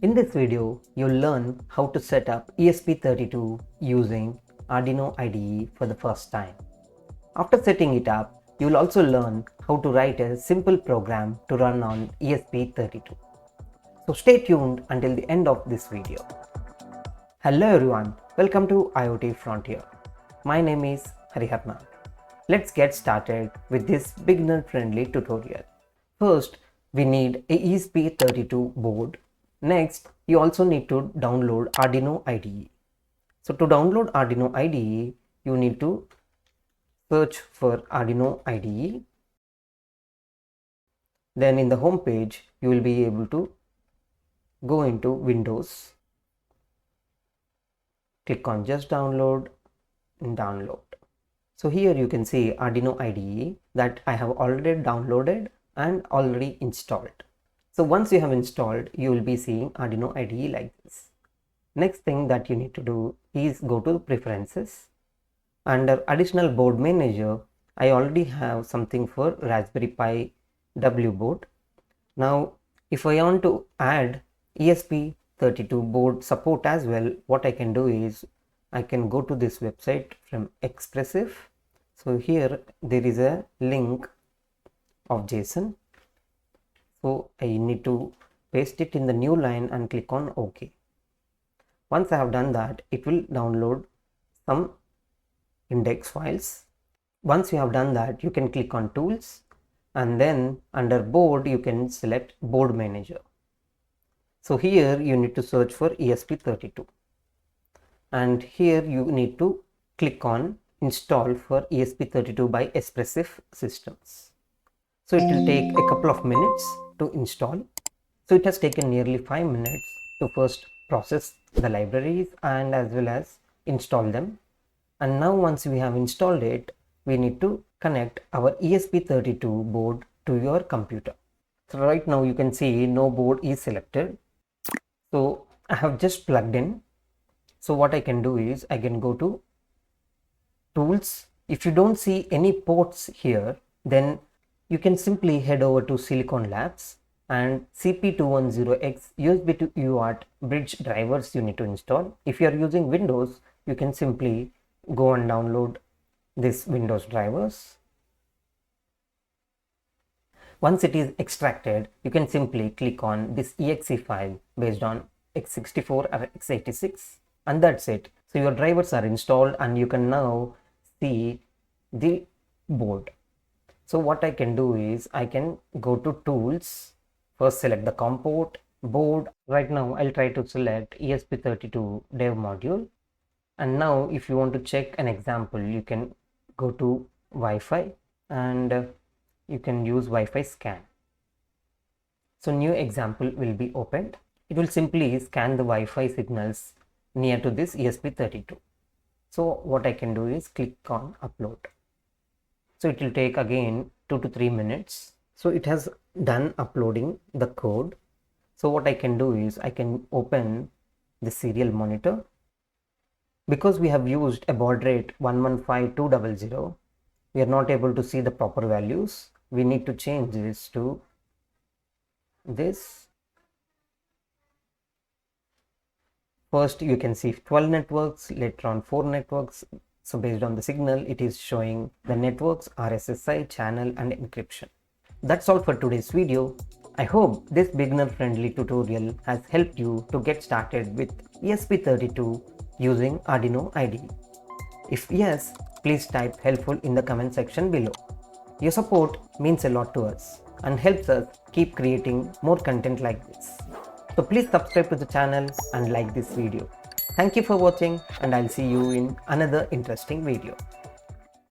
In this video, you'll learn how to set up ESP32 using Arduino IDE for the first time. After setting it up, you'll also learn how to write a simple program to run on ESP32. So stay tuned until the end of this video. Hello everyone, welcome to IoT Frontier. My name is Hariharna. Let's get started with this beginner-friendly tutorial. First, we need a ESP32 board. Next, you also need to download Arduino IDE. So to download Arduino IDE, you need to search for Arduino IDE. Then in the home page, you will be able to go into Windows. Click on just download and download. So here you can see Arduino IDE that I have already downloaded and already installed. So once you have installed, you will be seeing Arduino IDE like this. Next thing that you need to do is go to Preferences. Under Additional Board Manager, I already have something for Raspberry Pi W board. Now, if I want to add ESP32 board support as well, what I can do is I can go to this website from Espressif. So here there is a link of JSON. So I need to paste it in the new line and click on OK. Once I have done that, it will download some index files. Once you have done that, you can click on Tools and then under Board you can select Board Manager. So here you need to search for ESP32 and here you need to click on Install for ESP32 by Espressif Systems. So it will take a couple of minutes to install. So it has taken nearly 5 minutes to first process the libraries and as well as install them. And now once we have installed it, we need to connect our ESP32 board to your computer. So right now you can see no board is selected. So I have just plugged in. So what I can do is I can go to Tools. If you don't see any ports here, then you can simply head over to Silicon Labs and CP210X USB to UART bridge drivers you need to install. If you are using Windows, you can simply go and download this Windows drivers. Once it is extracted, you can simply click on this exe file based on x64 or x86 and that's it. So your drivers are installed and you can now see the board. So what I can do is I can go to Tools, first select the COM port, board. Right now I'll try to select ESP32 dev module. And now if you want to check an example, you can go to Wi-Fi and you can use Wi-Fi scan. So new example will be opened. It will simply scan the Wi-Fi signals near to this ESP32. So what I can do is click on upload. So it will take again 2 to 3 minutes. So it has done uploading the code. So what I can do is I can open the serial monitor. Because we have used a baud rate 115200, we are not able to see the proper values. We need to change this to this. First you can see 12 networks, later on 4 networks. So based on the signal, it is showing the networks, RSSI, channel and encryption. That's all for today's video. I hope this beginner friendly tutorial has helped you to get started with ESP32 using Arduino IDE. If yes, please type helpful in the comment section below. Your support means a lot to us and helps us keep creating more content like this. So please subscribe to the channel and like this video. Thank you for watching and I'll see you in another interesting video.